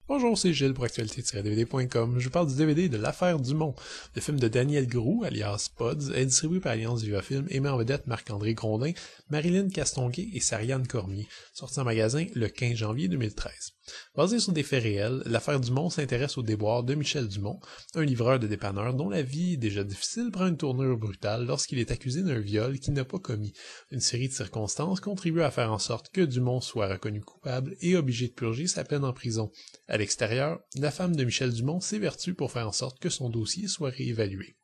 Bonjour, c'est Gilles pour Actualité-DVD.com. Je vous parle du DVD de L'Affaire Dumont. Le film de Daniel Groux, alias Pods, est distribué par Alliance Viva Film et met en vedette Marc-André Grondin, Marilyn Castonguay et Sariane Cormier, sorti en magasin le 15 janvier 2013. Basé sur des faits réels, L'Affaire Dumont s'intéresse aux déboires de Michel Dumont, un livreur de dépanneur dont la vie, déjà difficile, prend une tournure brutale lorsqu'il est accusé d'un viol qu'il n'a pas commis. Une série de circonstances contribue à faire en sorte que Dumont soit reconnu coupable et obligé de purger sa peine en prison. À l'extérieur, la femme de Michel Dumont s'évertue pour faire en sorte que son dossier soit réévalué.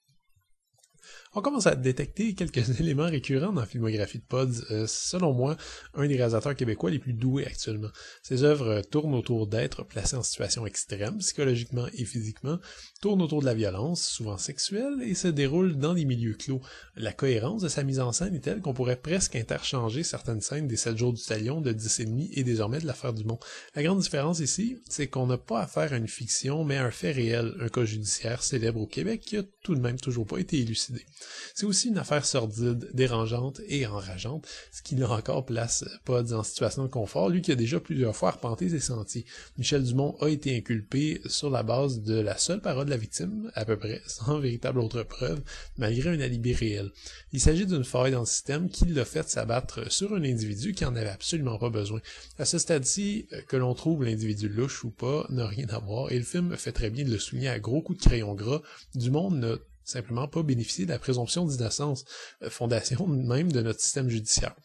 On commence à détecter quelques éléments récurrents dans la filmographie de Pods, selon moi, un des réalisateurs québécois les plus doués actuellement. Ses œuvres tournent autour d'êtres placés en situation extrême, psychologiquement et physiquement, tournent autour de la violence, souvent sexuelle, et se déroulent dans des milieux clos. La cohérence de sa mise en scène est telle qu'on pourrait presque interchanger certaines scènes des 7 jours du Talion, de 10,5 et désormais de l'Affaire Dumont. La grande différence ici, c'est qu'on n'a pas affaire à une fiction, mais à un fait réel, un cas judiciaire célèbre au Québec qui a tout de même toujours pas été élucidé. C'est aussi une affaire sordide, dérangeante et enrageante, ce qui là encore place Pods en situation de confort, lui qui a déjà plusieurs fois arpenté ses sentiers. Michel Dumont a été inculpé sur la base de la seule parole de la victime, à peu près, sans véritable autre preuve, malgré un alibi réel. Il s'agit d'une faille dans le système qui l'a fait s'abattre sur un individu qui en avait absolument pas besoin. À ce stade-ci, que l'on trouve l'individu louche ou pas, n'a rien à voir, et le film fait très bien de le souligner à gros coups de crayon gras. Dumont n'a simplement pas bénéficier de la présomption d'innocence, fondation même de notre système judiciaire.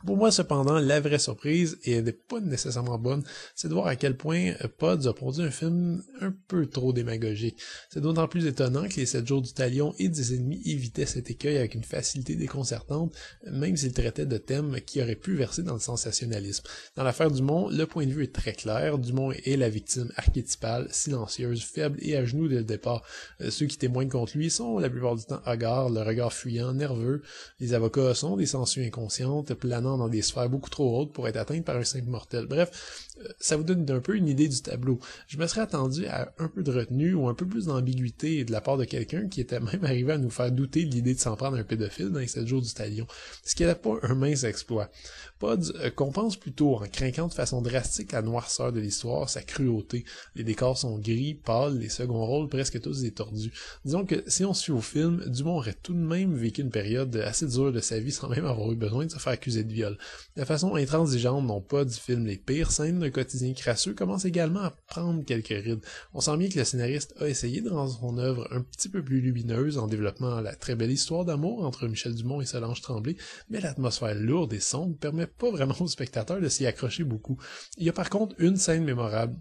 Pour moi, cependant, la vraie surprise, et elle n'est pas nécessairement bonne, c'est de voir à quel point Pods a produit un film un peu trop démagogique. C'est d'autant plus étonnant que les 7 jours du Talion et 10,5 évitaient cet écueil avec une facilité déconcertante, même s'ils traitaient de thèmes qui auraient pu verser dans le sensationnalisme. Dans l'affaire Dumont, le point de vue est très clair. Dumont est la victime archétypale, silencieuse, faible et à genoux dès le départ. Ceux qui témoignent contre lui sont la plupart du temps hagards, le regard fuyant, nerveux. Les avocats sont des sangsues inconscientes, planant dans des sphères beaucoup trop hautes pour être atteintes par un simple mortel. Bref, ça vous donne un peu une idée du tableau. Je me serais attendu à un peu de retenue ou un peu plus d'ambiguïté de la part de quelqu'un qui était même arrivé à nous faire douter de l'idée de s'en prendre un pédophile dans les 7 jours du Talion, ce qui n'était pas un mince exploit. Pods compense plutôt en craquant de façon drastique la noirceur de l'histoire, sa cruauté. Les décors sont gris, pâles, les seconds rôles presque tous étordus. Disons que si on suit au film, Dumont aurait tout de même vécu une période assez dure de sa vie sans même avoir eu besoin de se faire accuser de viol. La façon intransigeante dont Pods filme les pires scènes d'un quotidien crasseux commence également à prendre quelques rides. On sent bien que le scénariste a essayé de rendre son œuvre un petit peu plus lumineuse en développant la très belle histoire d'amour entre Michel Dumont et Solange Tremblay, mais l'atmosphère lourde et sombre permet pas vraiment au spectateur de s'y accrocher beaucoup. Il y a par contre une scène mémorable,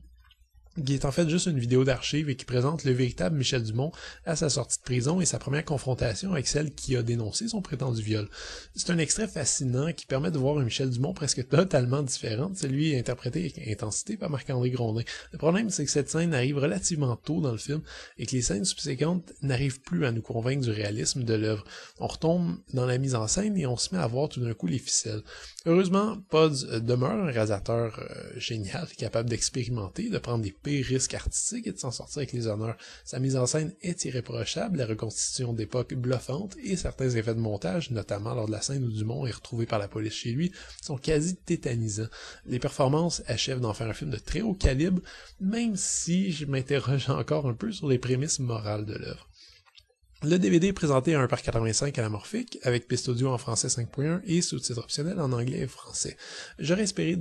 qui est en fait juste une vidéo d'archives et qui présente le véritable Michel Dumont à sa sortie de prison et sa première confrontation avec celle qui a dénoncé son prétendu viol. C'est un extrait fascinant qui permet de voir un Michel Dumont presque totalement différent de celui interprété avec intensité par Marc-André Grondin. Le problème, c'est que cette scène arrive relativement tôt dans le film et que les scènes subséquentes n'arrivent plus à nous convaincre du réalisme de l'œuvre. On retombe dans la mise en scène et on se met à voir tout d'un coup les ficelles. Heureusement, Pods demeure un réalisateur génial, capable d'expérimenter, de prendre des pires risques artistiques et de s'en sortir avec les honneurs. Sa mise en scène est irréprochable, la reconstitution d'époque bluffante et certains effets de montage, notamment lors de la scène où Dumont est retrouvé par la police chez lui, sont quasi tétanisants. Les performances achèvent d'en faire un film de très haut calibre, même si je m'interroge encore un peu sur les prémices morales de l'œuvre. Le DVD est présenté à 1/85 anamorphique, avec piste audio en français 5.1 et sous-titres optionnels en anglais et français. J'aurais espéré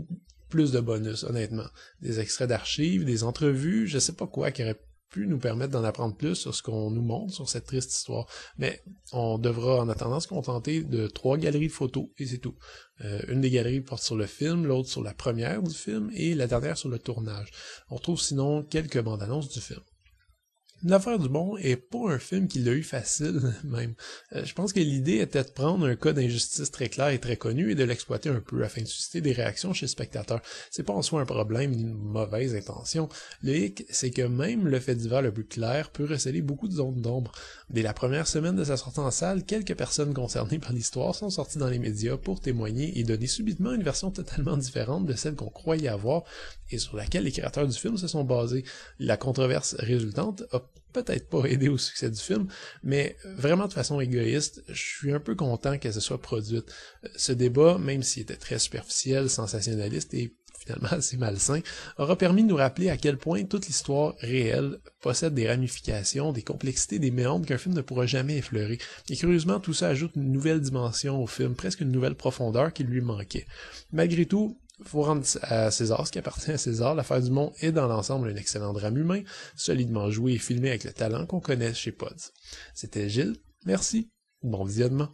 plus de bonus, honnêtement. Des extraits d'archives, des entrevues, je sais pas quoi qui aurait pu nous permettre d'en apprendre plus sur ce qu'on nous montre sur cette triste histoire. Mais on devra en attendant se contenter de 3 galeries de photos, et c'est tout. Une des galeries porte sur le film, l'autre sur la première du film, et la dernière sur le tournage. On retrouve sinon quelques bandes annonces du film. L'affaire Dumont est pas un film qui l'a eu facile, même. Je pense que l'idée était de prendre un cas d'injustice très clair et très connu et de l'exploiter un peu afin de susciter des réactions chez le spectateur. C'est pas en soi un problème ni une mauvaise intention. Le hic, c'est que même le fait divers le plus clair peut receler beaucoup de zones d'ombre. Dès la première semaine de sa sortie en salle, quelques personnes concernées par l'histoire sont sorties dans les médias pour témoigner et donner subitement une version totalement différente de celle qu'on croyait avoir et sur laquelle les créateurs du film se sont basés. La controverse résultante a peut-être pas aidé au succès du film, mais vraiment de façon égoïste, je suis un peu content qu'elle se soit produite. Ce débat, même s'il était très superficiel, sensationnaliste et finalement assez malsain, aura permis de nous rappeler à quel point toute l'histoire réelle possède des ramifications, des complexités, des méandres qu'un film ne pourra jamais effleurer. Et curieusement, tout ça ajoute une nouvelle dimension au film, presque une nouvelle profondeur qui lui manquait. Malgré tout, il faut rendre à César ce qui appartient à César. L'affaire du Mont est dans l'ensemble un excellent drame humain, solidement joué et filmé avec le talent qu'on connaît chez Pods. C'était Gilles, merci, bon visionnement.